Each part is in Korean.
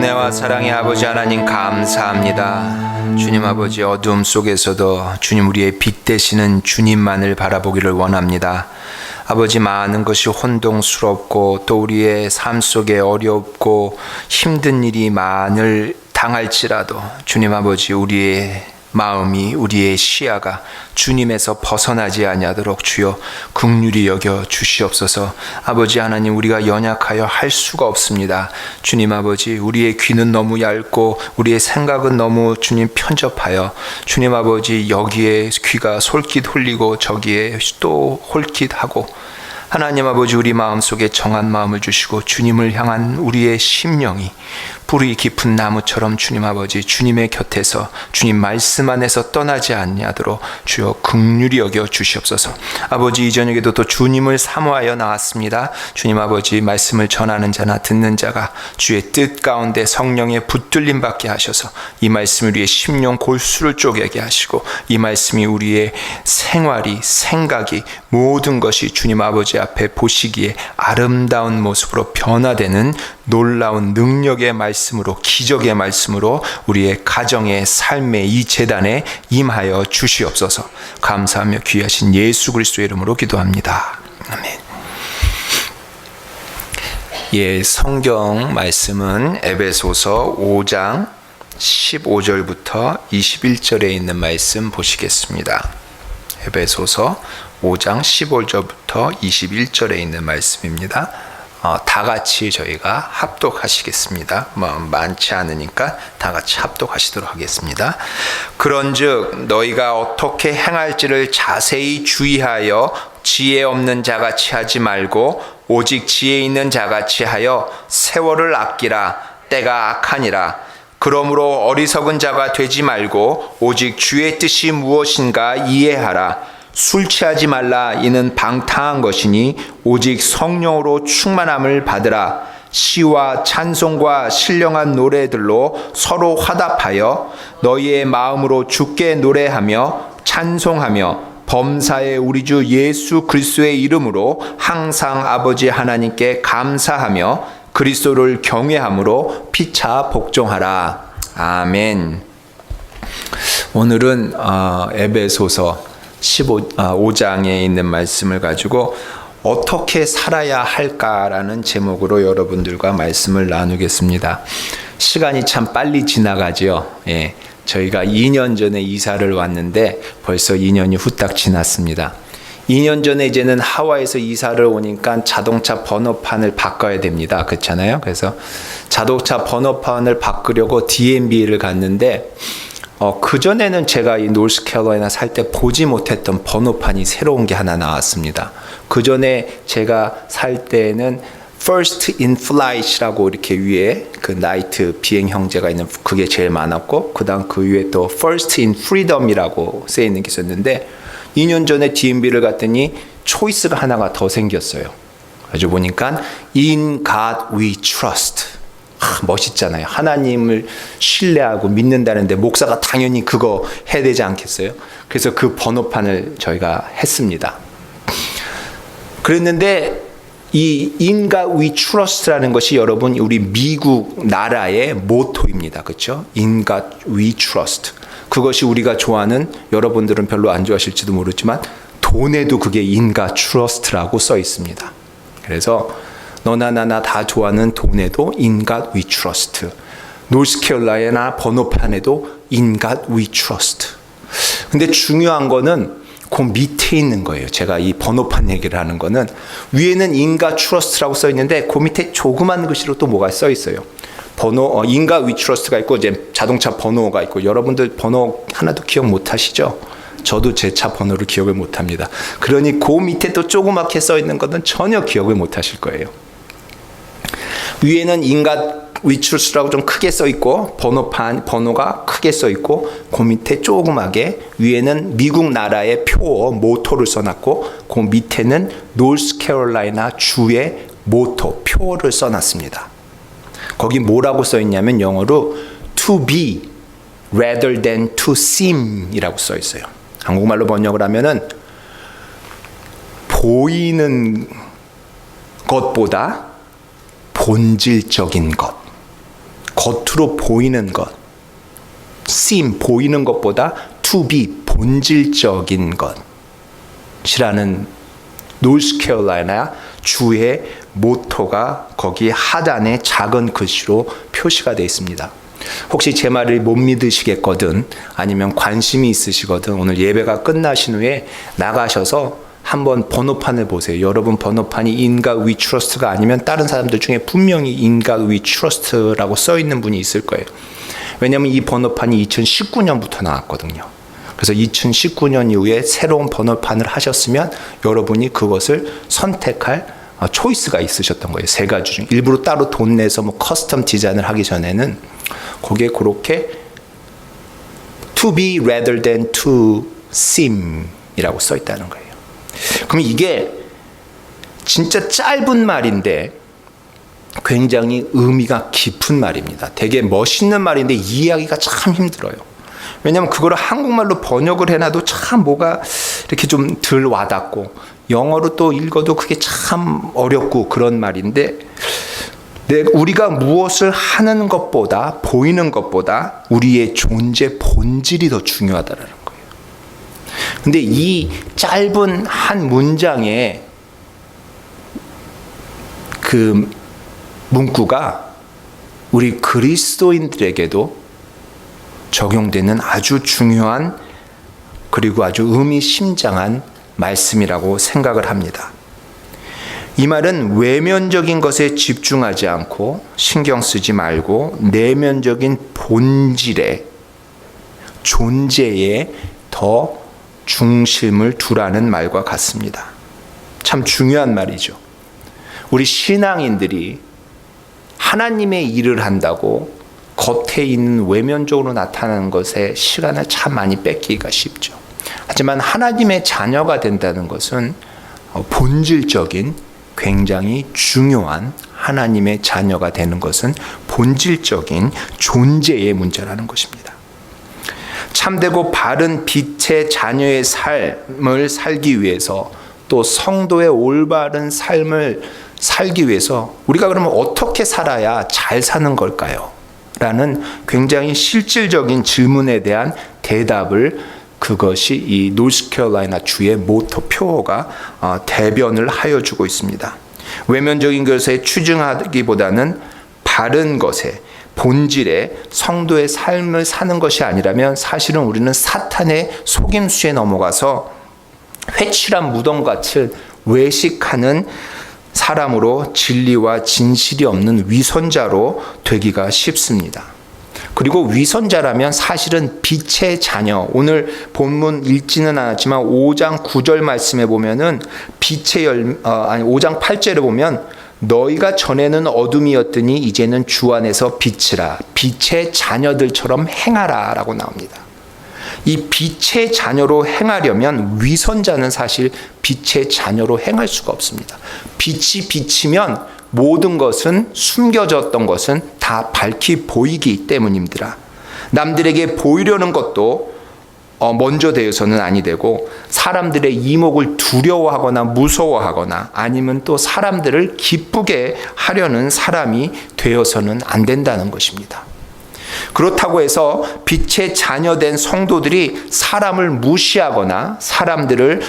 은혜와 사랑의 아버지 하나님 감사합니다. 주님 아버지, 어둠 속에서도 주님 우리의 빛 되시는 주님만을 바라보기를 원합니다. 아버지, 많은 것이 혼동스럽고 또 우리의 삶 속에 어렵고 힘든 일이 많을 당할지라도 주님 아버지, 우리의 마음이, 우리의 시야가 주님에서 벗어나지 아니하도록 주여 긍휼히 여겨 주시옵소서. 아버지 하나님, 우리가 연약하여 할 수가 없습니다. 주님 아버지, 우리의 귀는 너무 얇고 우리의 생각은 너무 주님 편접하여 주님 아버지, 여기에 귀가 솔깃 홀리고 저기에 또 홀깃하고, 하나님 아버지, 우리 마음속에 정한 마음을 주시고 주님을 향한 우리의 심령이 뿌리 깊은 나무처럼 주님 아버지, 주님의 곁에서 주님 말씀 안에서 떠나지 아니하도록 주여 긍휼히 여겨 주시옵소서. 아버지, 이 저녁에도 또 주님을 사모하여 나왔습니다. 주님 아버지, 말씀을 전하는 자나 듣는 자가 주의 뜻 가운데 성령의 붙들림 받게 하셔서 이 말씀이 우리의 심령 골수를 쪼개게 하시고, 이 말씀이 우리의 생활이, 생각이, 모든 것이 주님 아버지 앞에 보시기에 아름다운 모습으로 변화되는 놀라운 능력의 말씀으로, 기적의 말씀으로 우리의 가정의 삶의 이 재단에 임하여 주시옵소서. 감사하며 귀하신 예수 그리스도의 이름으로 기도합니다. 아멘. 예, 성경 말씀은 에베소서 5장 15절부터 21절에 있는 말씀 보시겠습니다. 에베소서 5장 15절부터 21절에 있는 말씀입니다. 다 같이 저희가 합독하시겠습니다. 많지 않으니까 다 같이 합독하시도록 하겠습니다. 그런즉 너희가 어떻게 행할지를 자세히 주의하여 지혜 없는 자같이 하지 말고 오직 지혜 있는 자같이 하여 세월을 아끼라. 때가 악하니라. 그러므로 어리석은 자가 되지 말고 오직 주의 뜻이 무엇인가 이해하라. 술 취하지 말라. 이는 방탕한 것이니 오직 성령으로 충만함을 받으라. 시와 찬송과 신령한 노래들로 서로 화답하여 너희의 마음으로 주께 노래하며 찬송하며 범사의 우리 주 예수 그리스도의 이름으로 항상 아버지 하나님께 감사하며 그리스도를 경외함으로 피차 복종하라. 아멘. 오늘은 에베소서 5장에 있는 말씀을 가지고 어떻게 살아야 할까라는 제목으로 여러분들과 말씀을 나누겠습니다. 시간이 참 빨리 지나가죠. 예, 저희가 2년 전에 이사를 왔는데 벌써 2년이 후딱 지났습니다. 2년 전에 이제는 하와이에서 이사를 오니까 자동차 번호판을 바꿔야 됩니다. 그렇잖아요. 그래서 자동차 번호판을 바꾸려고 DMV를 갔는데 그전에는 제가 이 노스캐롤라이나 살 때 보지 못했던 번호판이 새로운 게 하나 나왔습니다. 그전에 제가 살 때는 First in Flight이라고 이렇게 위에 그 나이트 비행 형제가 있는 그게 제일 많았고, 그다음 그 위에 또 First in Freedom이라고 쓰여 있는 게 있었는데, 2년 전에 DMV를 갔더니 초이스가 하나가 더 생겼어요. 그래서 보니까 In God We Trust. 멋있잖아요. 하나님을 신뢰하고 믿는다는데 목사가 당연히 그거 해야 되지 않겠어요? 그래서 그 번호판을 저희가 했습니다. 그랬는데 이 In God We Trust라는 것이 여러분 우리 미국 나라의 모토입니다. 그렇죠? In God We Trust. 그것이 우리가 좋아하는, 여러분들은 별로 안 좋아하실지도 모르지만 돈에도 그게 In God Trust라고 써 있습니다. 그래서 너나 나나 다 좋아하는 돈에도 In God We Trust. 노스캐롤라이나 번호판에도 In God We Trust. 근데 중요한 거는 그 밑에 있는 거예요. 제가 이 번호판 얘기를 하는 거는, 위에는 In God Trust라고 써 있는데 그 밑에 조그만 글씨로 또 뭐가 써 있어요. 번호, In God We Trust가 있고 이제 자동차 번호가 있고, 여러분들 번호 하나도 기억 못 하시죠? 저도 제 차 번호를 기억을 못 합니다. 그러니 그 밑에 또 조그맣게 써 있는 것은 전혀 기억을 못 하실 거예요. 위에는 In God We Trust라고 좀 크게 써 있고, 번호가 크게 써 있고, 그 밑에 조그맣게 위에는 미국 나라의 표, 모토를 써놨고, 그 밑에는 노스캐롤라이나 주의 모토, 표를 써놨습니다. 거기 뭐라고 써 있냐면 영어로 to be rather than to seem 이라고 써 있어요. 한국말로 번역을 하면은 보이는 것보다 본질적인 것. 겉으로 보이는 것, seem 보이는 것보다 to be 본질적인 것이라는 노스캐롤라이나 주의 모토가 거기 하단에 작은 글씨로 표시가 되어 있습니다. 혹시 제 말을 못 믿으시겠거든, 아니면 관심이 있으시거든, 오늘 예배가 끝나신 후에 나가셔서 한번 번호판을 보세요. 여러분 번호판이 인가 위 트러스트가 아니면 다른 사람들 중에 분명히 인가 위 트러스트라고 써 있는 분이 있을 거예요. 왜냐하면 이 번호판이 2019년부터 나왔거든요. 그래서 2019년 이후에 새로운 번호판을 하셨으면 여러분이 그것을 선택할 초이스가 있으셨던 거예요. 세 가지 중 일부러 따로 돈 내서 뭐 커스텀 디자인을 하기 전에는 거기에 그렇게 to be rather than to seem 이라고 써 있다는 거예요. 그럼 이게 진짜 짧은 말인데 굉장히 의미가 깊은 말입니다. 되게 멋있는 말인데 이해하기가 참 힘들어요. 왜냐하면 그거를 한국말로 번역을 해놔도 참 뭐가 이렇게 좀 덜 와닿고, 영어로 또 읽어도 그게 참 어렵고 그런 말인데, 우리가 무엇을 하는 것보다, 보이는 것보다 우리의 존재 본질이 더 중요하다는 거예요. 근데 이 짧은 한 문장에 그 문구가 우리 그리스도인들에게도 적용되는 아주 중요한 그리고 아주 의미심장한 말씀이라고 생각을 합니다. 이 말은 외면적인 것에 집중하지 않고 신경 쓰지 말고 내면적인 본질에, 존재에 더 중심을 두라는 말과 같습니다. 참 중요한 말이죠. 우리 신앙인들이 하나님의 일을 한다고 겉에 있는 외면적으로 나타나는 것에 시간을 참 많이 뺏기기가 쉽죠. 하지만 하나님의 자녀가 된다는 것은 본질적인, 굉장히 중요한 하나님의 자녀가 되는 것은 본질적인 존재의 문제라는 것입니다. 참되고 바른 빛의 자녀의 삶을 살기 위해서, 또 성도의 올바른 삶을 살기 위해서 우리가 그러면 어떻게 살아야 잘 사는 걸까요? 라는 굉장히 실질적인 질문에 대한 대답을, 그것이 이 노스캐롤라이나 주의 모토 표어가 대변을 하여 주고 있습니다. 외면적인 것에 추중하기보다는 바른 것에, 본질에 성도의 삶을 사는 것이 아니라면 사실은 우리는 사탄의 속임수에 넘어가서 회칠한 무덤같이 외식하는 사람으로 진리와 진실이 없는 위선자로 되기가 쉽습니다. 그리고 위선자라면 사실은 빛의 자녀, 오늘 본문 읽지는 않았지만 5장 9절 말씀에 보면은 5장 8절에 보면 너희가 전에는 어둠이었더니 이제는 주 안에서 빛이라, 빛의 자녀들처럼 행하라 라고 나옵니다. 이 빛의 자녀로 행하려면 위선자는 사실 빛의 자녀로 행할 수가 없습니다. 빛이 비치면 모든 것은, 숨겨졌던 것은 다 밝히 보이기 때문입니다. 남들에게 보이려는 것도 먼저 되어서는 아니 되고, 사람들의 이목을 두려워하거나 무서워하거나 아니면 또 사람들을 기쁘게 하려는 사람이 되어서는 안 된다는 것입니다. 그렇다고 해서 빛의 자녀된 성도들이 사람을 무시하거나 사람들에게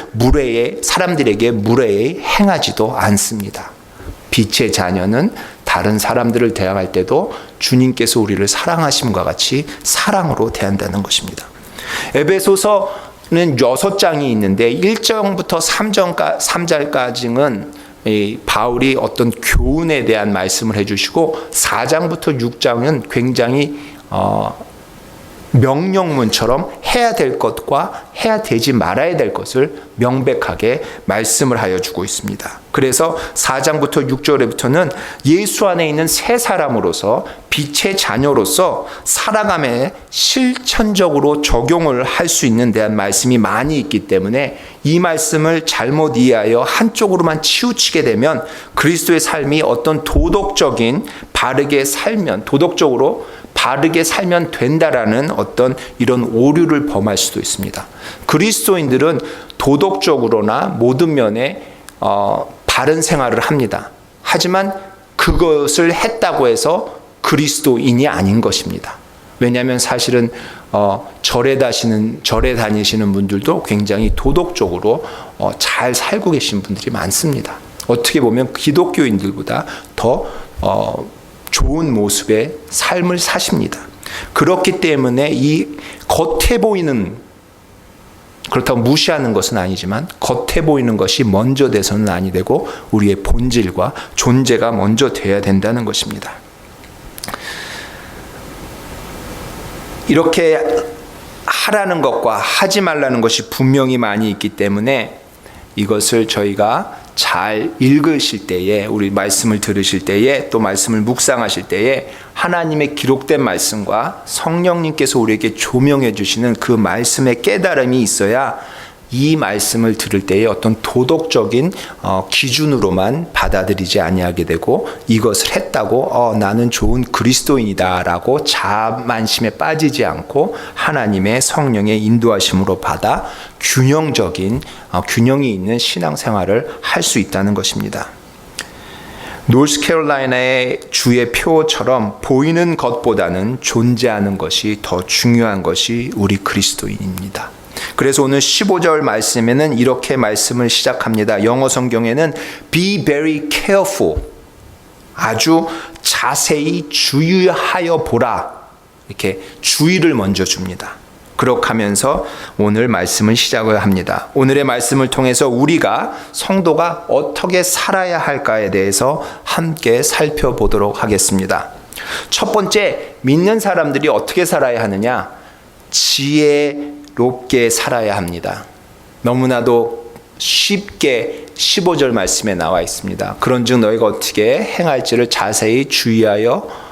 무례히 행하지도 않습니다. 빛의 자녀는 다른 사람들을 대항할 때도 주님께서 우리를 사랑하심과 같이 사랑으로 대한다는 것입니다. 에베소서는 6장이 있는데 1장부터 3장까지는 바울이 어떤 교훈에 대한 말씀을 해주시고, 4장부터 6장은 굉장히 명령문처럼 해야 될 것과 해야 되지 말아야 될 것을 명백하게 말씀을 하여 주고 있습니다. 그래서 4장부터 6절에부터는 예수 안에 있는 새 사람으로서, 빛의 자녀로서 살아감에 실천적으로 적용을 할 수 있는 대한 말씀이 많이 있기 때문에 이 말씀을 잘못 이해하여 한쪽으로만 치우치게 되면 그리스도의 삶이 어떤 도덕적으로 바르게 살면 된다라는 어떤 이런 오류를 범할 수도 있습니다. 그리스도인들은 도덕적으로나 모든 면에 바른 생활을 합니다. 하지만 그것을 했다고 해서 그리스도인이 아닌 것입니다. 왜냐하면 사실은 절에 다니시는 분들도 굉장히 도덕적으로 잘 살고 계신 분들이 많습니다. 어떻게 보면 기독교인들보다 더 좋은 모습의 삶을 사십니다. 그렇기 때문에 이 겉에 보이는, 그렇다고 무시하는 것은 아니지만 겉에 보이는 것이 먼저 돼서는 아니 되고 우리의 본질과 존재가 먼저 돼야 된다는 것입니다. 이렇게 하라는 것과 하지 말라는 것이 분명히 많이 있기 때문에 이것을 저희가 잘 읽으실 때에, 우리 말씀을 들으실 때에, 또 말씀을 묵상하실 때에 하나님의 기록된 말씀과 성령님께서 우리에게 조명해 주시는 그 말씀의 깨달음이 있어야 이 말씀을 들을 때에 어떤 도덕적인 기준으로만 받아들이지 아니하게 되고, 이것을 했다고 나는 좋은 그리스도인이다라고 자만심에 빠지지 않고 하나님의 성령의 인도하심으로 받아 균형이 있는 신앙생활을 할 수 있다는 것입니다. 노스캐롤라이나의 주의 표처럼 보이는 것보다는 존재하는 것이 더 중요한 것이 우리 그리스도인입니다. 그래서 오늘 15절 말씀에는 이렇게 말씀을 시작합니다. 영어 성경에는 be very careful, 아주 자세히 주의하여 보라, 이렇게 주의를 먼저 줍니다. 그렇게 하면서 오늘 말씀을 시작을 합니다. 오늘의 말씀을 통해서 우리가 성도가 어떻게 살아야 할까에 대해서 함께 살펴보도록 하겠습니다. 첫 번째, 믿는 사람들이 어떻게 살아야 하느냐? 지혜롭게 살아야 합니다. 너무나도 쉽게 15절 말씀에 나와 있습니다. 그런즉 너희가 어떻게 행할지를 자세히 주의하여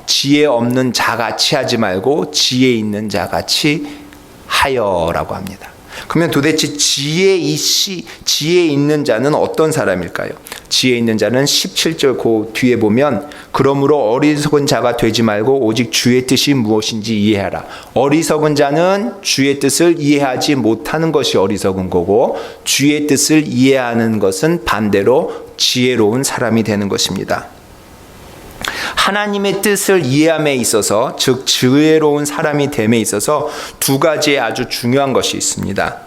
지혜 없는 자같이 하지 말고 지혜 있는 자같이 하여라고 합니다. 그러면 도대체 지혜 있는 자는 어떤 사람일까요? 지혜 있는 자는 17절 그 뒤에 보면 그러므로 어리석은 자가 되지 말고 오직 주의 뜻이 무엇인지 이해하라. 어리석은 자는 주의 뜻을 이해하지 못하는 것이 어리석은 거고, 주의 뜻을 이해하는 것은 반대로 지혜로운 사람이 되는 것입니다. 하나님의 뜻을 이해함에 있어서, 즉 지혜로운 사람이 됨에 있어서 두 가지의 아주 중요한 것이 있습니다.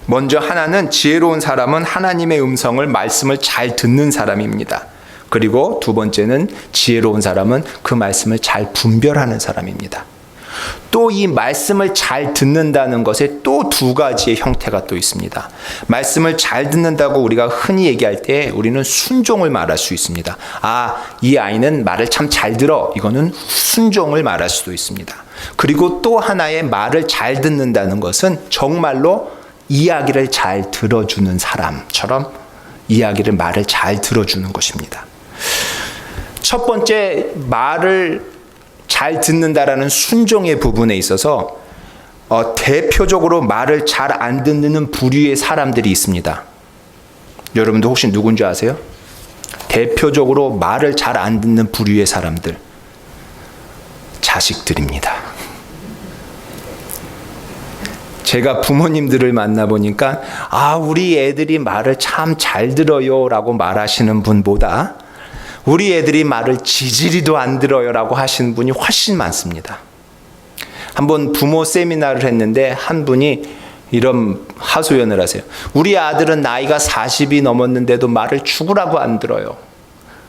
먼저 하나는, 지혜로운 사람은 하나님의 음성을, 말씀을 잘 듣는 사람입니다. 그리고 두 번째는, 지혜로운 사람은 그 말씀을 잘 분별하는 사람입니다. 또 이 말씀을 잘 듣는다는 것에 또 두 가지의 형태가 또 있습니다. 말씀을 잘 듣는다고 우리가 흔히 얘기할 때 우리는 순종을 말할 수 있습니다. 이 아이는 말을 참 잘 들어. 이거는 순종을 말할 수도 있습니다. 그리고 또 하나의 말을 잘 듣는다는 것은 정말로 이야기를 잘 들어주는 사람처럼 말을 잘 들어주는 것입니다. 첫 번째, 말을 잘 듣는다라는 순종의 부분에 있어서 대표적으로 말을 잘 안 듣는 부류의 사람들이 있습니다. 여러분도 혹시 누군지 아세요? 대표적으로 말을 잘 안 듣는 부류의 사람들, 자식들입니다. 제가 부모님들을 만나보니까 우리 애들이 말을 참 잘 들어요 라고 말하시는 분보다 우리 애들이 말을 지지리도 안 들어요 라고 하시는 분이 훨씬 많습니다. 한번 부모 세미나를 했는데 한 분이 이런 하소연을 하세요. 우리 아들은 나이가 40이 넘었는데도 말을 죽으라고 안 들어요.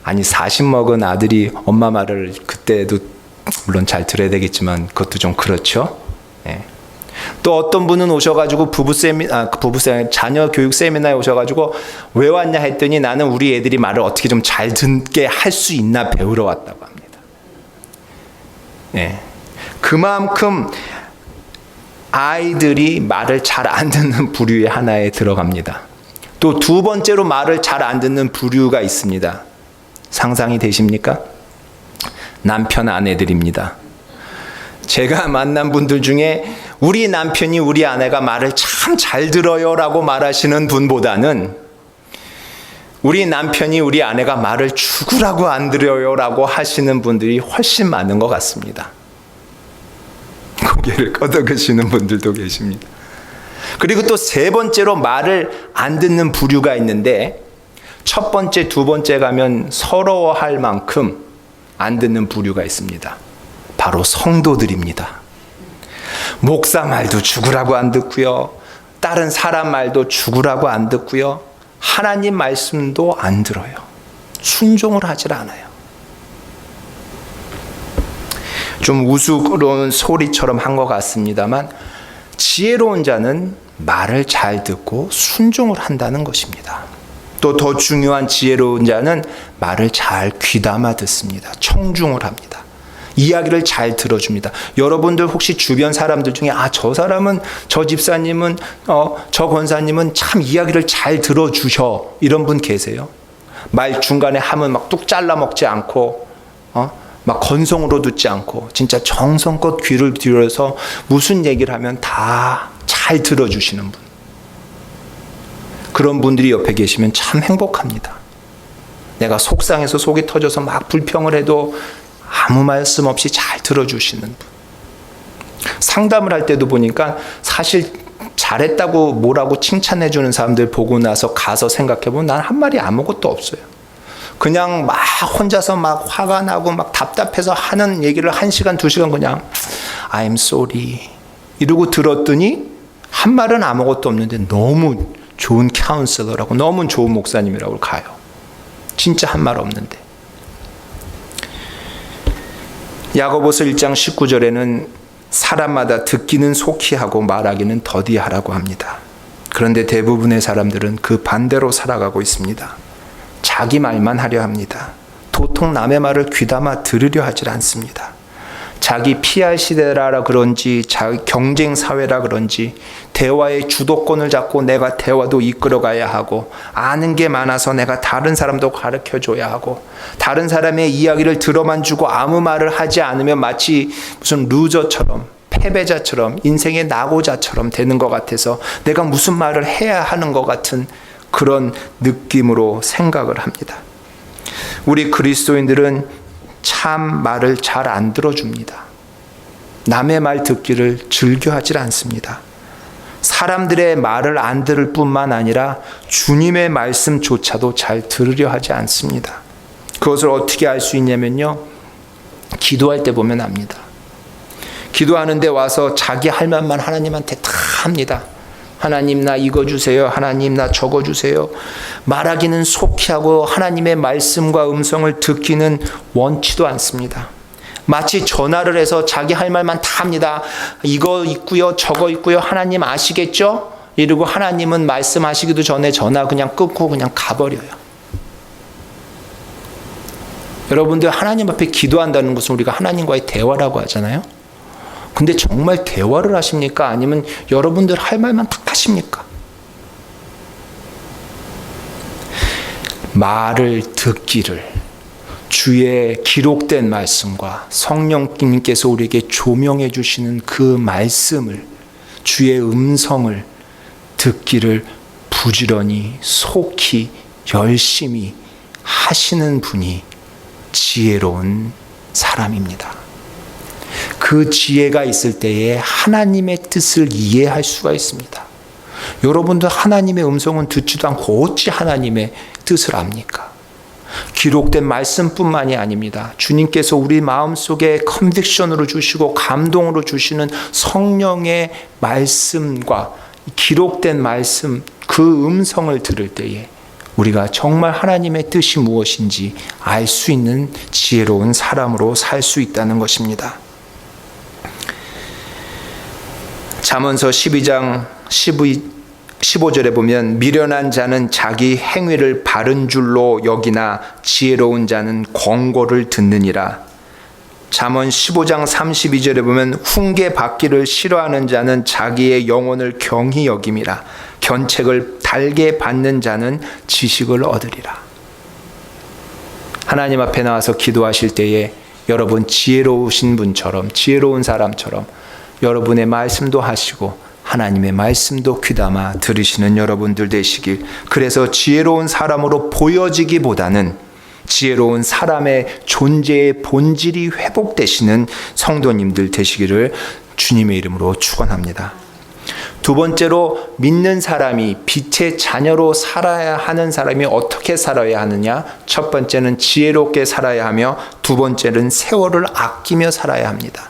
아니, 40 먹은 아들이 엄마 말을 그때도 물론 잘 들어야 되겠지만 그것도 좀 그렇죠. 네. 또 어떤 분은 오셔가지고 자녀 교육 세미나에 오셔가지고 왜 왔냐 했더니 나는 우리 애들이 말을 어떻게 좀 잘 듣게 할 수 있나 배우러 왔다고 합니다. 네. 그만큼 아이들이 말을 잘 안 듣는 부류의 하나에 들어갑니다. 또 두 번째로 말을 잘 안 듣는 부류가 있습니다. 상상이 되십니까? 남편 아내들입니다. 제가 만난 분들 중에 우리 남편이 우리 아내가 말을 참 잘 들어요 라고 말하시는 분보다는 우리 남편이 우리 아내가 말을 죽으라고 안 들어요 라고 하시는 분들이 훨씬 많은 것 같습니다. 고개를 끄덕이시는 분들도 계십니다. 그리고 또 세 번째로 말을 안 듣는 부류가 있는데, 첫 번째, 두 번째 가면 서러워할 만큼 안 듣는 부류가 있습니다. 바로 성도들입니다. 목사 말도 죽으라고 안 듣고요. 다른 사람 말도 죽으라고 안 듣고요. 하나님 말씀도 안 들어요. 순종을 하질 않아요. 좀 우스러운 소리처럼 한 것 같습니다만 지혜로운 자는 말을 잘 듣고 순종을 한다는 것입니다. 또 더 중요한 지혜로운 자는 말을 잘 귀담아 듣습니다. 청중을 합니다. 이야기를 잘 들어줍니다. 여러분들 혹시 주변 사람들 중에 저 사람은, 저 집사님은, 저 권사님은 참 이야기를 잘 들어주셔, 이런 분 계세요? 말 중간에 하면 막 뚝 잘라 먹지 않고 막 건성으로 듣지 않고 진짜 정성껏 귀를 기울여서 무슨 얘기를 하면 다 잘 들어주시는 분. 그런 분들이 옆에 계시면 참 행복합니다. 내가 속상해서 속이 터져서 막 불평을 해도 아무 말씀 없이 잘 들어주시는 분. 상담을 할 때도 보니까 사실 잘했다고 뭐라고 칭찬해 주는 사람들 보고 나서 가서 생각해보면 난 한 말이 아무것도 없어요. 그냥 막 혼자서 막 화가 나고 막 답답해서 하는 얘기를 1시간, 2시간 그냥 I'm sorry 이러고 들었더니 한 말은 아무것도 없는데 너무 좋은 카운슬러라고, 너무 좋은 목사님이라고 가요. 진짜 한 말 없는데. 야고보서 1장 19절에는 사람마다 듣기는 속히 하고 말하기는 더디 하라고 합니다. 그런데 대부분의 사람들은 그 반대로 살아가고 있습니다. 자기 말만 하려 합니다. 도통 남의 말을 귀담아 들으려 하질 않습니다. 자기 PR 시대라 그런지, 자기 경쟁 사회라 그런지 대화의 주도권을 잡고 내가 대화도 이끌어가야 하고, 아는 게 많아서 내가 다른 사람도 가르쳐줘야 하고, 다른 사람의 이야기를 들어만 주고 아무 말을 하지 않으면 마치 무슨 루저처럼, 패배자처럼, 인생의 낙오자처럼 되는 것 같아서 내가 무슨 말을 해야 하는 것 같은 그런 느낌으로 생각을 합니다. 우리 그리스도인들은 참 말을 잘 안 들어줍니다. 남의 말 듣기를 즐겨하지 않습니다. 사람들의 말을 안 들을 뿐만 아니라 주님의 말씀조차도 잘 들으려 하지 않습니다. 그것을 어떻게 알 수 있냐면요, 기도할 때 보면 압니다. 기도하는데 와서 자기 할 말만 하나님한테 다 합니다. 하나님 나 이거 주세요. 하나님 나 저거 주세요. 말하기는 속히 하고 하나님의 말씀과 음성을 듣기는 원치도 않습니다. 마치 전화를 해서 자기 할 말만 다 합니다. 이거 있고요, 저거 있고요. 하나님 아시겠죠? 이러고 하나님은 말씀하시기도 전에 전화 그냥 끊고 그냥 가버려요. 여러분들, 하나님 앞에 기도한다는 것은 우리가 하나님과의 대화라고 하잖아요. 근데 정말 대화를 하십니까? 아니면 여러분들 할 말만 딱 하십니까? 말을 듣기를, 주의 기록된 말씀과 성령님께서 우리에게 조명해 주시는 그 말씀을, 주의 음성을 듣기를 부지런히 속히 열심히 하시는 분이 지혜로운 사람입니다. 그 지혜가 있을 때에 하나님의 뜻을 이해할 수가 있습니다. 여러분들 하나님의 음성은 듣지도 않고 어찌 하나님의 뜻을 압니까? 기록된 말씀뿐만이 아닙니다. 주님께서 우리 마음속에 컨빅션으로 주시고 감동으로 주시는 성령의 말씀과 기록된 말씀, 그 음성을 들을 때에 우리가 정말 하나님의 뜻이 무엇인지 알 수 있는 지혜로운 사람으로 살 수 있다는 것입니다. 잠언서 12장 15절에 보면 미련한 자는 자기 행위를 바른 줄로 여기나 지혜로운 자는 권고를 듣느니라. 잠언 15장 32절에 보면 훈계 받기를 싫어하는 자는 자기의 영혼을 경히 여김이라. 견책을 달게 받는 자는 지식을 얻으리라. 하나님 앞에 나와서 기도하실 때에 여러분 지혜로우신 분처럼, 지혜로운 사람처럼 여러분의 말씀도 하시고 하나님의 말씀도 귀담아 들으시는 여러분들 되시길, 그래서 지혜로운 사람으로 보여지기보다는 지혜로운 사람의 존재의 본질이 회복되시는 성도님들 되시기를 주님의 이름으로 축원합니다. 두 번째로 믿는 사람이 빛의 자녀로 살아야 하는 사람이 어떻게 살아야 하느냐? 첫 번째는 지혜롭게 살아야 하며 두 번째는 세월을 아끼며 살아야 합니다.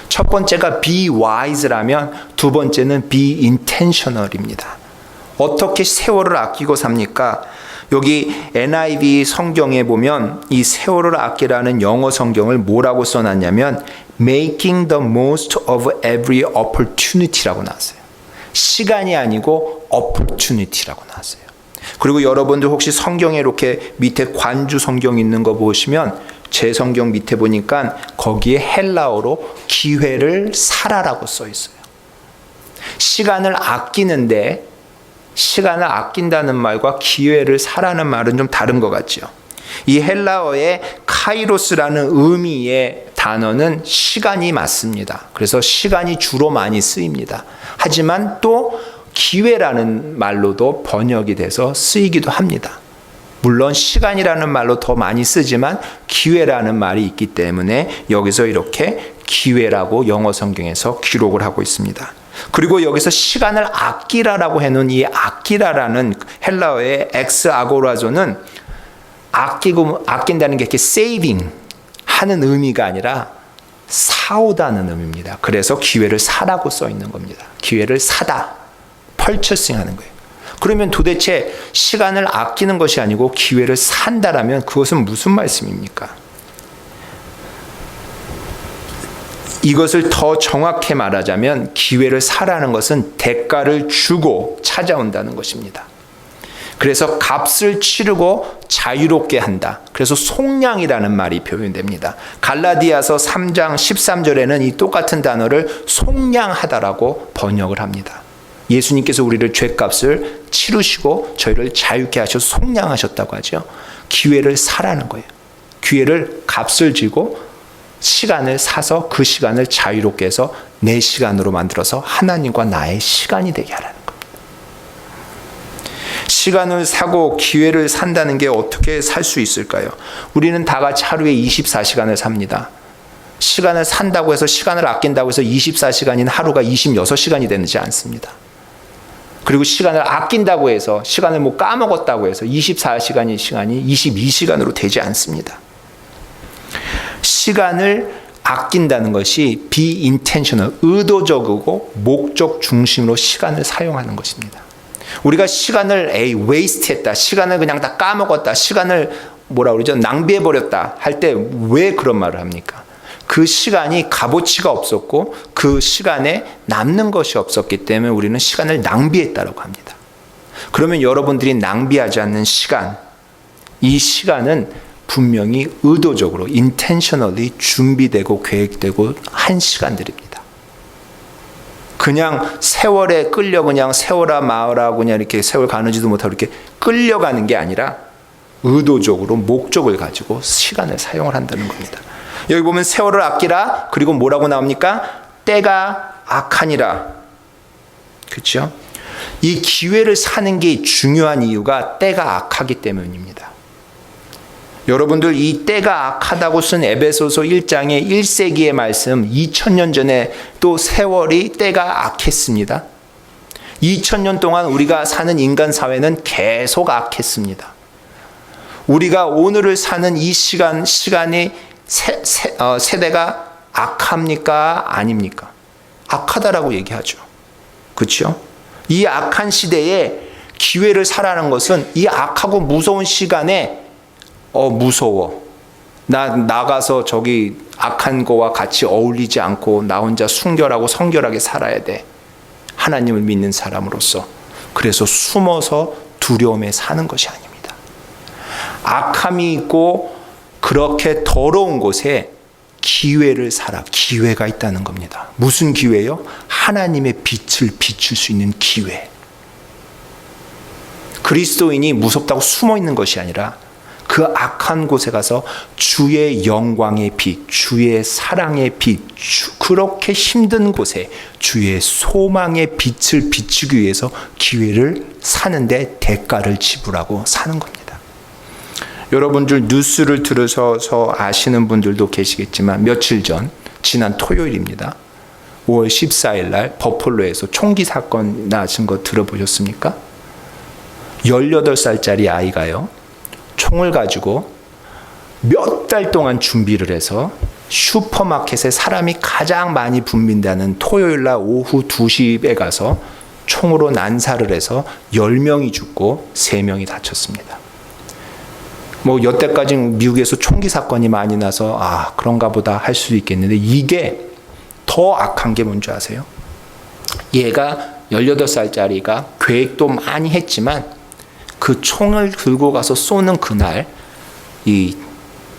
첫 번째가 be wise라면 두 번째는 be intentional입니다. 어떻게 세월을 아끼고 삽니까? 여기 NIV 성경에 보면 이 세월을 아끼라는 영어 성경을 뭐라고 써놨냐면 making the most of every opportunity라고 나왔어요. 시간이 아니고 opportunity라고 나왔어요. 그리고 여러분들 혹시 성경에 이렇게 밑에 관주 성경 있는 거 보시면 제 성경 밑에 보니까 거기에 헬라어로 기회를 살아라고 써 있어요. 시간을 아끼는데 시간을 아낀다는 말과 기회를 사라는 말은 좀 다른 것 같죠. 이 헬라어의 카이로스라는 의미의 단어는 시간이 맞습니다. 그래서 시간이 주로 많이 쓰입니다. 하지만 또 기회라는 말로도 번역이 돼서 쓰이기도 합니다. 물론 시간이라는 말로 더 많이 쓰지만 기회라는 말이 있기 때문에 여기서 이렇게 기회라고 영어 성경에서 기록을 하고 있습니다. 그리고 여기서 시간을 아끼라라고 해놓은 이 아끼라라는 헬라어의 엑스 아고라조는 아낀다는 게 이렇게 세이빙 하는 의미가 아니라 사오다는 의미입니다. 그래서 기회를 사라고 써 있는 겁니다. 기회를 사다, 펄처싱 하는 거예요. 그러면 도대체 시간을 아끼는 것이 아니고 기회를 산다라면 그것은 무슨 말씀입니까? 이것을 더 정확히 말하자면 기회를 사라는 것은 대가를 주고 찾아온다는 것입니다. 그래서 값을 치르고 자유롭게 한다. 그래서 속량이라는 말이 표현됩니다. 갈라디아서 3장 13절에는 이 똑같은 단어를 속량하다라고 번역을 합니다. 예수님께서 우리를 죄값을 치르시고 저희를 자유케 하셔서 속량하셨다고 하죠. 기회를 사라는 거예요. 기회를 값을 지고 시간을 사서 그 시간을 자유롭게 해서 내 시간으로 만들어서 하나님과 나의 시간이 되게 하라는 겁니다. 시간을 사고 기회를 산다는 게 어떻게 살 수 있을까요? 우리는 다 같이 하루에 24시간을 삽니다. 시간을 산다고 해서 시간을 아낀다고 해서 24시간인 하루가 26시간이 되지 않습니다. 그리고 시간을 아낀다고 해서 시간을 뭐 까먹었다고 해서 24시간인 시간이 22시간으로 되지 않습니다. 시간을 아낀다는 것이 be intentional, 의도적이고 목적 중심으로 시간을 사용하는 것입니다. 우리가 시간을 waste했다, 시간을 그냥 다 까먹었다, 시간을 뭐라 그러죠? 낭비해버렸다 할 때 왜 그런 말을 합니까? 그 시간이 값어치가 없었고 그 시간에 남는 것이 없었기 때문에 우리는 시간을 낭비했다고 합니다. 그러면 여러분들이 낭비하지 않는 시간, 이 시간은 분명히 의도적으로 intentionally 준비되고 계획되고 한 시간들입니다. 그냥 세월에 끌려 그냥 세월아 마을아 그냥 이렇게 세월 가는지도 못하고 이렇게 끌려가는 게 아니라 의도적으로 목적을 가지고 시간을 사용을 한다는 겁니다. 여기 보면 세월을 아끼라, 그리고 뭐라고 나옵니까? 때가 악하니라. 그렇죠? 이 기회를 사는 게 중요한 이유가 때가 악하기 때문입니다. 여러분들 이 때가 악하다고 쓴 에베소서 1장의 1세기의 말씀, 2000년 전에 또 세월이 때가 악했습니다. 2000년 동안 우리가 사는 인간 사회는 계속 악했습니다. 우리가 오늘을 사는 이 시간이 세대가 악합니까? 아닙니까? 악하다라고 얘기하죠. 그렇죠? 이 악한 시대에 기회를 사라는 것은 이 악하고 무서운 시간에 무서워. 나 나가서 저기 악한 거와 같이 어울리지 않고 나 혼자 순결하고 성결하게 살아야 돼. 하나님을 믿는 사람으로서. 그래서 숨어서 두려움에 사는 것이 아닙니다. 악함이 있고 그렇게 더러운 곳에 기회를 살아. 기회가 있다는 겁니다. 무슨 기회요? 하나님의 빛을 비출 수 있는 기회. 그리스도인이 무섭다고 숨어 있는 것이 아니라 그 악한 곳에 가서 주의 영광의 빛, 주의 사랑의 빛, 그렇게 힘든 곳에 주의 소망의 빛을 비추기 위해서 기회를 사는데 대가를 지불하고 사는 겁니다. 여러분들 뉴스를 들으셔서 아시는 분들도 계시겠지만 며칠 전, 지난 토요일입니다. 5월 14일 날 버펄로에서 총기 사건 나신 거 들어보셨습니까? 18살짜리 아이가요, 총을 가지고 몇 달 동안 준비를 해서 슈퍼마켓에 사람이 가장 많이 붐빈다는 토요일 날 오후 2시에 가서 총으로 난사를 해서 10명이 죽고 3명이 다쳤습니다. 뭐 여태까지 미국에서 총기 사건이 많이 나서 그런가 보다 할 수도 있겠는데, 이게 더 악한 게 뭔지 아세요? 얘가 18살짜리가 계획도 많이 했지만 그 총을 들고 가서 쏘는 그날 이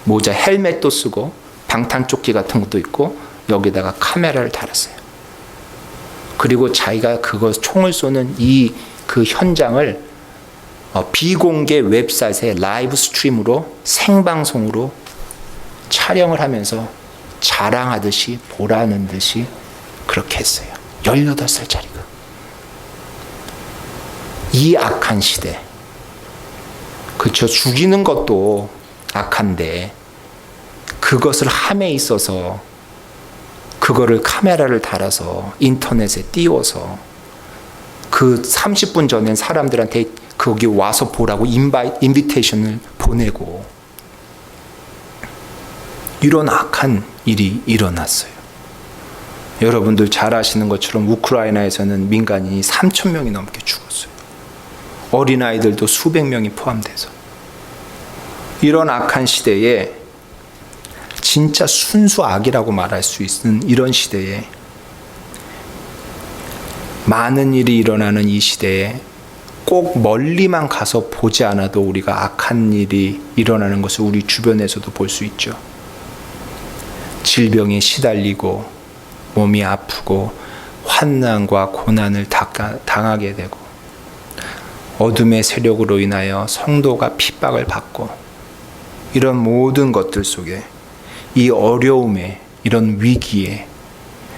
모자 헬멧도 쓰고 방탄조끼 같은 것도 있고 여기다가 카메라를 달았어요. 그리고 자기가 그거 총을 쏘는 그 현장을 비공개 웹사이트에 라이브 스트림으로 생방송으로 촬영을 하면서 자랑하듯이 보라는 듯이 그렇게 했어요. 18살짜리가. 이 악한 시대. 그렇죠. 죽이는 것도 악한데 그것을 함에 있어서 그거를 카메라를 달아서 인터넷에 띄워서 그 30분 전엔 사람들한테 거기 와서 보라고 인비테이션을 보내고, 이런 악한 일이 일어났어요. 여러분들 잘 아시는 것처럼 우크라이나에서는 민간인이 3,000명이 넘게 죽었어요. 어린아이들도 수백 명이 포함돼서. 이런 악한 시대에, 진짜 순수 악이라고 말할 수 있는 이런 시대에, 많은 일이 일어나는 이 시대에 꼭 멀리만 가서 보지 않아도 우리가 악한 일이 일어나는 것을 우리 주변에서도 볼 수 있죠. 질병에 시달리고 몸이 아프고 환난과 고난을 당하게 되고, 어둠의 세력으로 인하여 성도가 핍박을 받고, 이런 모든 것들 속에, 이 어려움에, 이런 위기에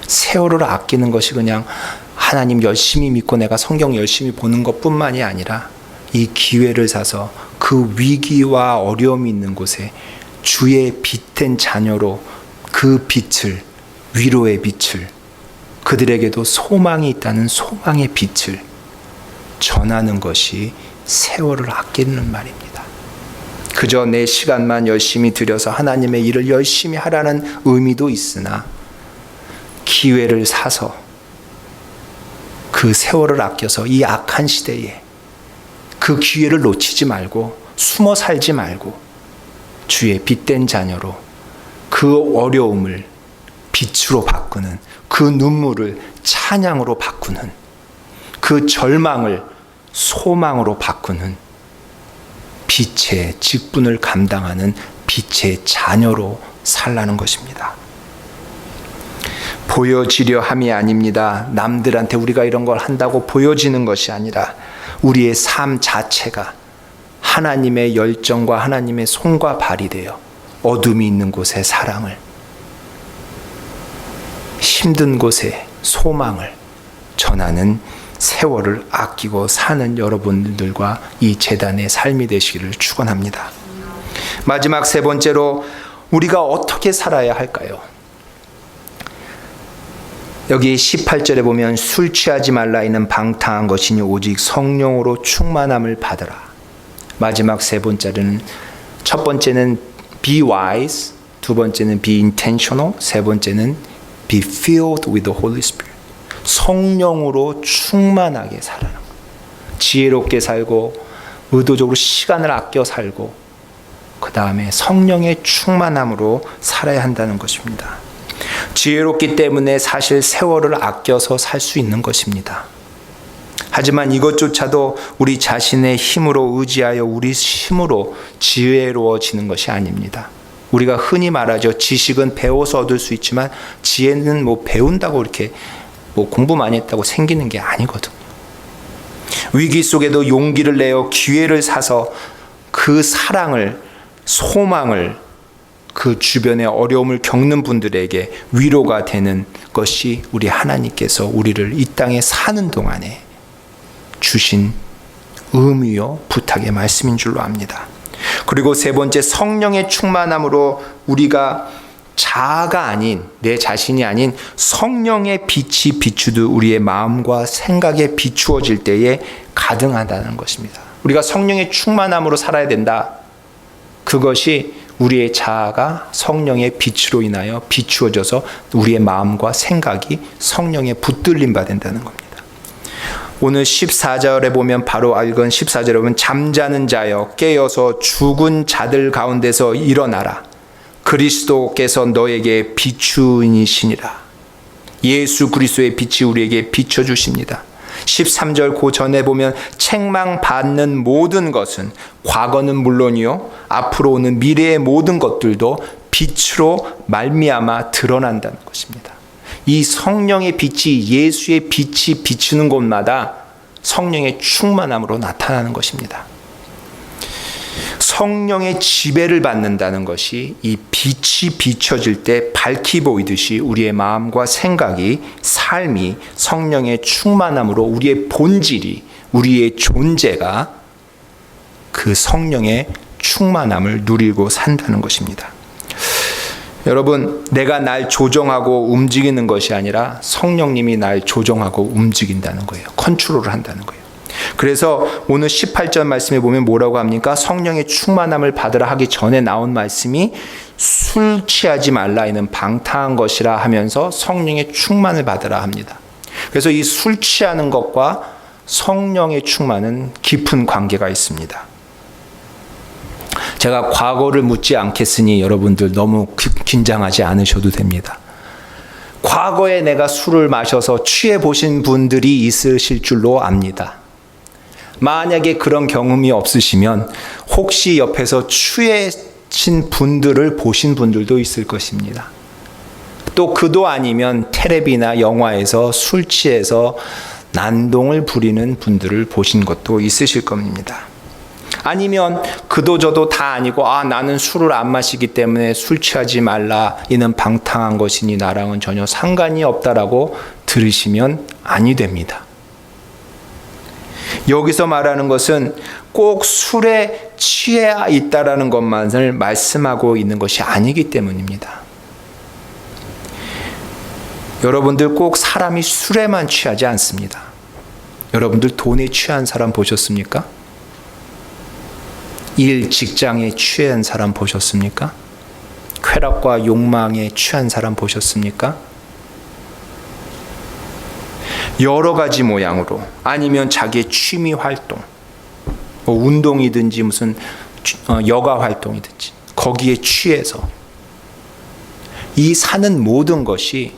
세월을 아끼는 것이 그냥 하나님 열심히 믿고 내가 성경 열심히 보는 것뿐만이 아니라 이 기회를 사서 그 위기와 어려움이 있는 곳에 주의 빛된 자녀로 그 빛을, 위로의 빛을, 그들에게도 소망이 있다는 소망의 빛을 전하는 것이 세월을 아끼는 말입니다. 그저 내 시간만 열심히 들여서 하나님의 일을 열심히 하라는 의미도 있으나, 기회를 사서 그 세월을 아껴서 이 악한 시대에 그 기회를 놓치지 말고 숨어 살지 말고 주의 빛된 자녀로 그 어려움을 빛으로 바꾸는, 그 눈물을 찬양으로 바꾸는, 그 절망을 소망으로 바꾸는 빛의 직분을 감당하는 빛의 자녀로 살라는 것입니다. 보여지려 함이 아닙니다. 남들한테 우리가 이런 걸 한다고 보여지는 것이 아니라 우리의 삶 자체가 하나님의 열정과 하나님의 손과 발이 되어 어둠이 있는 곳에 사랑을, 힘든 곳에 소망을 전하는 세월을 아끼고 사는 여러분들과 이 제단의 삶이 되시기를 축원합니다. 마지막 세 번째로 우리가 어떻게 살아야 할까요? 여기 18절에 보면 술 취하지 말라 이는 방탕한 것이니 오직 성령으로 충만함을 받으라. 마지막 세 번째는, 첫 번째는 be wise, 두 번째는 be intentional, 세 번째는 be filled with the Holy Spirit. 성령으로 충만하게 살아가는 것. 지혜롭게 살고 의도적으로 시간을 아껴 살고 그 다음에 성령의 충만함으로 살아야 한다는 것입니다. 지혜롭기 때문에 사실 세월을 아껴서 살 수 있는 것입니다. 하지만 이것조차도 우리 자신의 힘으로 의지하여 우리 힘으로 지혜로워지는 것이 아닙니다. 우리가 흔히 말하죠. 지식은 배워서 얻을 수 있지만 지혜는 뭐 배운다고 이렇게 뭐 공부 많이 했다고 생기는 게 아니거든요. 위기 속에도 용기를 내어 기회를 사서 그 사랑을, 소망을 그 주변의 어려움을 겪는 분들에게 위로가 되는 것이 우리 하나님께서 우리를 이 땅에 사는 동안에 주신 의미요 부탁의 말씀인 줄로 압니다. 그리고 세 번째, 성령의 충만함으로 우리가 자아가 아닌, 내 자신이 아닌 성령의 빛이 비추듯 우리의 마음과 생각에 비추어질 때에 가능하다는 것입니다. 우리가 성령의 충만함으로 살아야 된다. 그것이 우리의 자아가 성령의 빛으로 인하여 비추어져서 우리의 마음과 생각이 성령에 붙들림 받는다는 겁니다. 오늘 14절에 보면 바로 읽은 14절에 보면 잠자는 자여 깨어서 죽은 자들 가운데서 일어나라. 그리스도께서 너에게 비추이시니라. 예수 그리스도의 빛이 우리에게 비춰주십니다. 13절 그 전에 보면 책망받는 모든 것은 과거는 물론이요 앞으로 오는 미래의 모든 것들도 빛으로 말미암아 드러난다는 것입니다. 이 성령의 빛이 예수의 빛이 비추는 곳마다 성령의 충만함으로 나타나는 것입니다. 성령의 지배를 받는다는 것이 이 빛이 비춰질 때 밝히 보이듯이 우리의 마음과 생각이 삶이 성령의 충만함으로 우리의 본질이 우리의 존재가 그 성령의 충만함을 누리고 산다는 것입니다. 여러분, 내가 날 조정하고 움직이는 것이 아니라 성령님이 날 조정하고 움직인다는 거예요. 컨트롤을 한다는 거예요. 그래서 오늘 18절 말씀에 보면 뭐라고 합니까? 성령의 충만함을 받으라 하기 전에 나온 말씀이 술 취하지 말라 이는 방탕한 것이라 하면서 성령의 충만을 받으라 합니다. 그래서 이 술 취하는 것과 성령의 충만은 깊은 관계가 있습니다. 제가 과거를 묻지 않겠으니 여러분들 너무 긴장하지 않으셔도 됩니다. 과거에 내가 술을 마셔서 취해 보신 분들이 있으실 줄로 압니다. 만약에 그런 경험이 없으시면 혹시 옆에서 취해진 분들을 보신 분들도 있을 것입니다. 또 그도 아니면 텔레비나 영화에서 술 취해서 난동을 부리는 분들을 보신 것도 있으실 겁니다. 아니면 그도 저도 다 아니고 나는 술을 안 마시기 때문에 술 취하지 말라 이는 방탕한 것이니 나랑은 전혀 상관이 없다라고 들으시면 아니 됩니다. 여기서 말하는 것은 꼭 술에 취해 있다라는 것만을 말씀하고 있는 것이 아니기 때문입니다. 여러분들 꼭 사람이 술에만 취하지 않습니다. 여러분들 돈에 취한 사람 보셨습니까? 일, 직장에 취한 사람 보셨습니까? 쾌락과 욕망에 취한 사람 보셨습니까? 여러 가지 모양으로 아니면 자기의 취미 활동, 운동이든지 무슨 여가 활동이든지 거기에 취해서 이 사는 모든 것이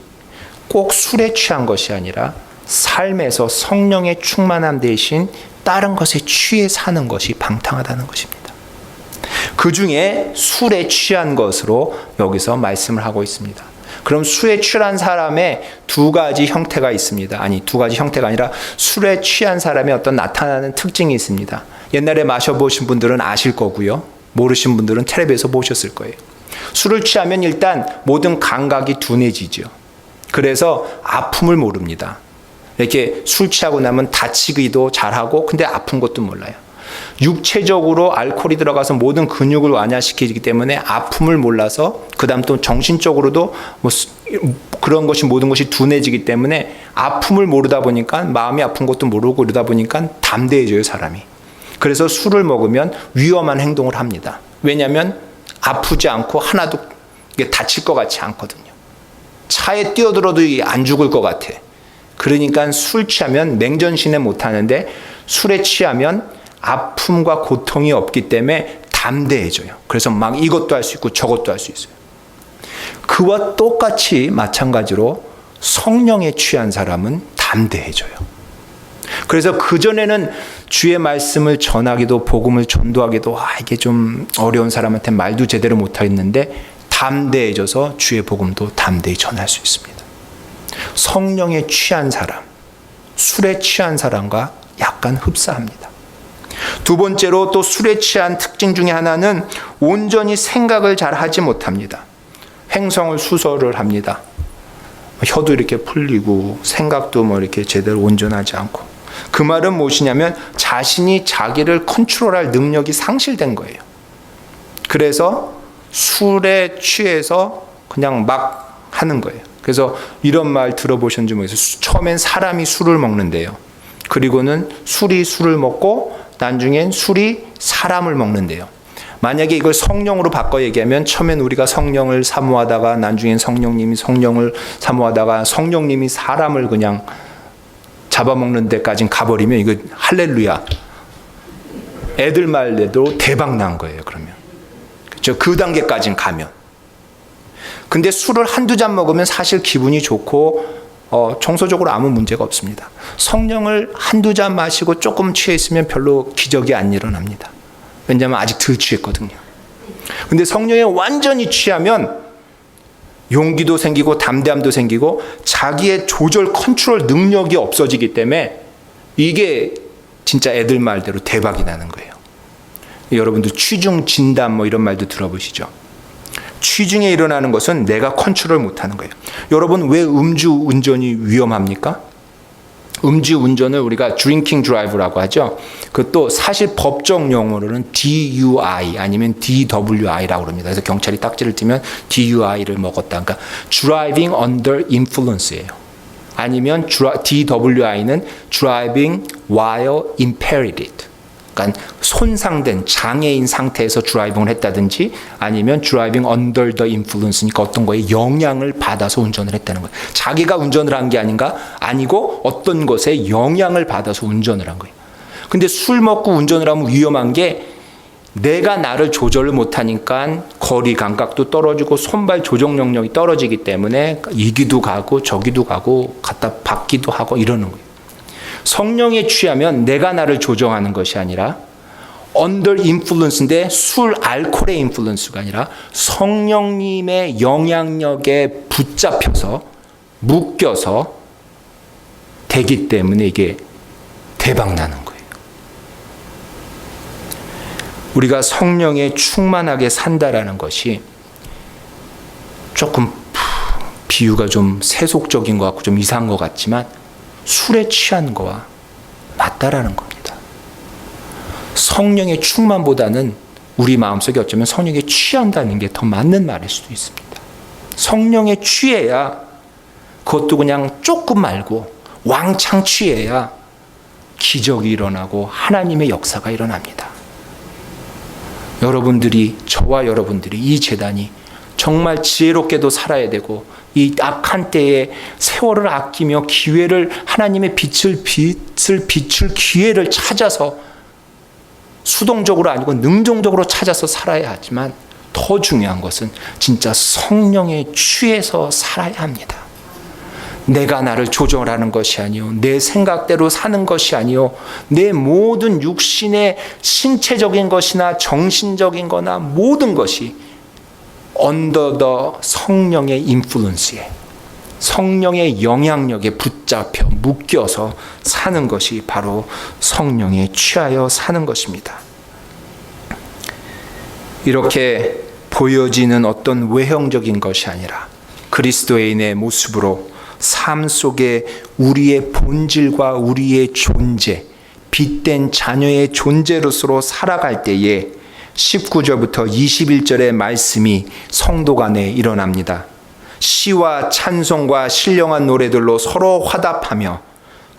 꼭 술에 취한 것이 아니라 삶에서 성령의 충만함 대신 다른 것에 취해 사는 것이 방탕하다는 것입니다. 그 중에 술에 취한 것으로 여기서 말씀을 하고 있습니다. 그럼 술에 취한 사람의 두 가지 형태가 있습니다. 아니, 두 가지 형태가 아니라 술에 취한 사람의 어떤 나타나는 특징이 있습니다. 옛날에 마셔보신 분들은 아실 거고요. 모르신 분들은 텔레비에서 보셨을 거예요. 술을 취하면 일단 모든 감각이 둔해지죠. 그래서 아픔을 모릅니다. 이렇게 술 취하고 나면 다치기도 잘하고 근데 아픈 것도 몰라요. 육체적으로 알코올이 들어가서 모든 근육을 완화시키기 때문에 아픔을 몰라서 그 다음 또 정신적으로도 그런 것이 모든 것이 둔해지기 때문에 아픔을 모르다 보니까 마음이 아픈 것도 모르고 이러다 보니까 담대해져요, 사람이. 그래서 술을 먹으면 위험한 행동을 합니다. 왜냐하면 아프지 않고 하나도 다칠 것 같지 않거든요. 차에 뛰어들어도 안 죽을 것 같아. 그러니까 술 취하면 맹전신에 못하는데 술에 취하면 아픔과 고통이 없기 때문에 담대해져요. 그래서 막 이것도 할 수 있고 저것도 할 수 있어요. 그와 똑같이 마찬가지로 성령에 취한 사람은 담대해져요. 그래서 그전에는 주의 말씀을 전하기도 복음을 전도하기도 이게 좀 어려운 사람한테 말도 제대로 못하겠는데 담대해져서 주의 복음도 담대히 전할 수 있습니다. 성령에 취한 사람, 술에 취한 사람과 약간 흡사합니다. 두 번째로 또 술에 취한 특징 중에 하나는 온전히 생각을 잘 하지 못합니다. 횡성을 수설을 합니다. 혀도 이렇게 풀리고 생각도 이렇게 제대로 온전하지 않고. 그 말은 무엇이냐면 자신이 자기를 컨트롤할 능력이 상실된 거예요. 그래서 술에 취해서 그냥 막 하는 거예요. 그래서 이런 말 들어보셨는지 모르겠어요. 처음엔 사람이 술을 먹는데요. 그리고는 술이 술을 먹고 나중엔 술이 사람을 먹는데요. 만약에 이걸 성령으로 바꿔 얘기하면 처음엔 우리가 성령을 사모하다가 나중엔 성령님이 성령을 사모하다가 성령님이 사람을 그냥 잡아먹는 데까지 가버리면 이거 할렐루야. 애들 말대로 대박 난 거예요. 그러면. 그렇죠? 그 단계까지 가면. 근데 술을 한두 잔 먹으면 사실 기분이 좋고 정서적으로 아무 문제가 없습니다. 성령을 한두 잔 마시고 조금 취해 있으면 별로 기적이 안 일어납니다. 왜냐하면 아직 덜 취했거든요. 근데 성령에 완전히 취하면 용기도 생기고 담대함도 생기고 자기의 조절 컨트롤 능력이 없어지기 때문에 이게 진짜 애들 말대로 대박이 나는 거예요. 여러분도 취중 진담 뭐 이런 말도 들어보시죠. 취중에 일어나는 것은 내가 컨트롤 못하는 거예요. 여러분 왜 음주운전이 위험합니까? 음주운전을 우리가 드링킹 드라이브라고 하죠. 그것도 사실 법적 용어로는 DUI 아니면 DWI라고 합니다. 그래서 경찰이 딱지를 띄면 DUI를 먹었다. 그러니까 Driving Under Influence예요. 아니면 DWI는 Driving While Impaired. 그러니까 손상된 장애인 상태에서 드라이빙을 했다든지 아니면 드라이빙 언더 더 인플루언스니까 어떤 거에 영향을 받아서 운전을 했다는 거예요. 자기가 운전을 한 게 아니고 어떤 것에 영향을 받아서 운전을 한 거예요. 근데 술 먹고 운전을 하면 위험한 게 내가 나를 조절을 못하니까 거리 감각도 떨어지고 손발 조정 능력이 떨어지기 때문에 이기도 가고 저기도 가고 갖다 받기도 하고 이러는 거예요. 성령에 취하면 내가 나를 조정하는 것이 아니라 under influence인데 술, 알코올의 인플루언스가 아니라 성령님의 영향력에 붙잡혀서 묶여서 되기 때문에 이게 대박 나는 거예요. 우리가 성령에 충만하게 산다라는 것이 조금 비유가 좀 세속적인 것 같고 좀 이상한 것 같지만 술에 취한 거와 맞다라는 겁니다. 성령의 충만보다는 우리 마음속에 어쩌면 성령에 취한다는 게 더 맞는 말일 수도 있습니다. 성령에 취해야 그것도 그냥 조금 말고 왕창 취해야 기적이 일어나고 하나님의 역사가 일어납니다. 여러분들이 저와 여러분들이 이 제단이 정말 지혜롭게도 살아야 되고 이 악한 때에 세월을 아끼며 기회를 하나님의 빛을 비출 기회를 찾아서 수동적으로 아니고 능동적으로 찾아서 살아야 하지만 더 중요한 것은 진짜 성령에 취해서 살아야 합니다. 내가 나를 조절하는 것이 아니요 내 생각대로 사는 것이 아니요 내 모든 육신의 신체적인 것이나 정신적인 거나 모든 것이 under the 성령의 인플루언스에 성령의 영향력에 붙잡혀 묶여서 사는 것이 바로 성령에 취하여 사는 것입니다. 이렇게 보여지는 어떤 외형적인 것이 아니라 그리스도인의 모습으로 삶 속에 우리의 본질과 우리의 존재, 빛된 자녀의 존재로서 살아갈 때에 19절부터 21절의 말씀이 성도 간에 일어납니다. 시와 찬송과 신령한 노래들로 서로 화답하며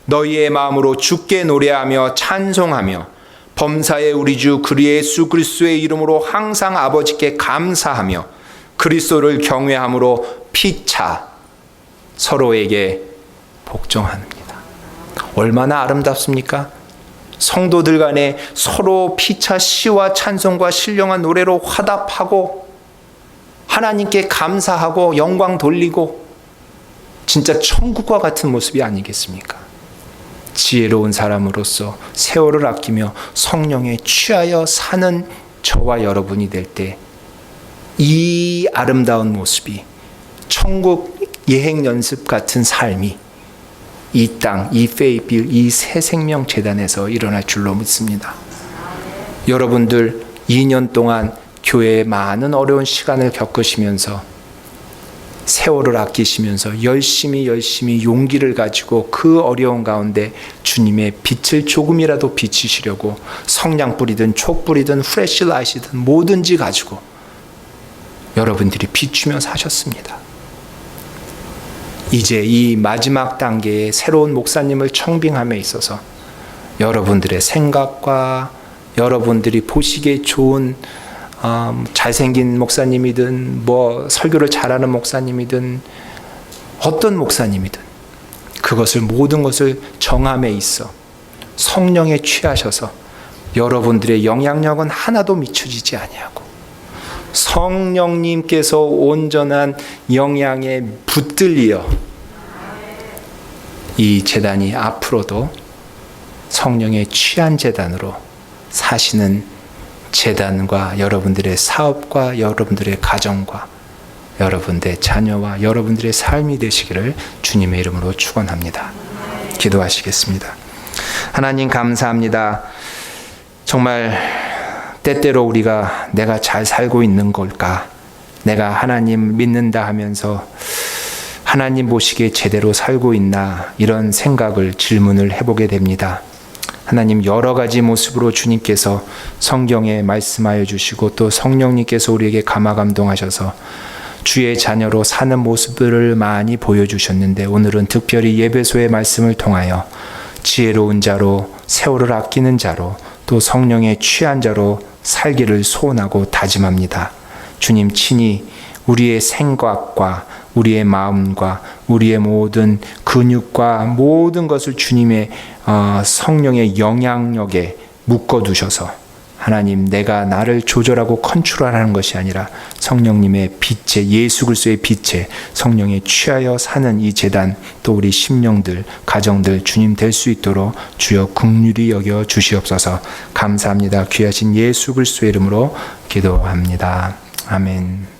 너희의 마음으로 주께 노래하며 찬송하며 범사의 우리 주 예수 그리스도의 이름으로 항상 아버지께 감사하며 그리스도를 경외함으로 피차 서로에게 복종합니다. 얼마나 아름답습니까? 성도들 간에 서로 피차 시와 찬송과 신령한 노래로 화답하고 하나님께 감사하고 영광 돌리고 진짜 천국과 같은 모습이 아니겠습니까? 지혜로운 사람으로서 세월을 아끼며 성령에 취하여 사는 저와 여러분이 될 때 이 아름다운 모습이 천국 예행 연습 같은 삶이 이 땅, 이 페이빌, 이 새 생명 재단에서 일어날 줄로 믿습니다. 여러분들 2년 동안 교회에 많은 어려운 시간을 겪으시면서 세월을 아끼시면서 열심히 용기를 가지고 그 어려운 가운데 주님의 빛을 조금이라도 비치시려고 성냥 뿌리든 촉 뿌리든 프레시라이트든 뭐든지 가지고 여러분들이 비추며 사셨습니다. 이제 이 마지막 단계의 새로운 목사님을 청빙함에 있어서 여러분들의 생각과 여러분들이 보시기에 좋은 잘생긴 목사님이든 설교를 잘하는 목사님이든 어떤 목사님이든 그것을 모든 것을 정함에 있어 성령에 취하셔서 여러분들의 영향력은 하나도 미쳐지지 아니하고 성령님께서 온전한 영향에 붙들리어 이 제단이 앞으로도 성령에 취한 제단으로 사시는 제단과 여러분들의 사업과 여러분들의 가정과 여러분들의 자녀와 여러분들의 삶이 되시기를 주님의 이름으로 축원합니다. 기도하시겠습니다. 하나님 감사합니다. 정말 때때로 우리가 내가 잘 살고 있는 걸까? 내가 하나님 믿는다 하면서 하나님 보시기에 제대로 살고 있나? 이런 생각을 질문을 해보게 됩니다. 하나님 여러 가지 모습으로 주님께서 성경에 말씀하여 주시고 또 성령님께서 우리에게 감화감동하셔서 주의 자녀로 사는 모습들을 많이 보여주셨는데 오늘은 특별히 예배소의 말씀을 통하여 지혜로운 자로 세월을 아끼는 자로 또 성령에 취한 자로 살기를 소원하고 다짐합니다. 주님 친히 우리의 생각과 우리의 마음과 우리의 모든 근육과 모든 것을 주님의 성령의 영향력에 묶어두셔서 하나님 내가 나를 조절하고 컨트롤하는 것이 아니라 성령님의 빛에 예수 그리스도의 빛에 성령에 취하여 사는 이 제단 또 우리 심령들 가정들 주님 될 수 있도록 주여 긍휼히 여겨 주시옵소서. 감사합니다. 귀하신 예수 그리스도의 이름으로 기도합니다. 아멘.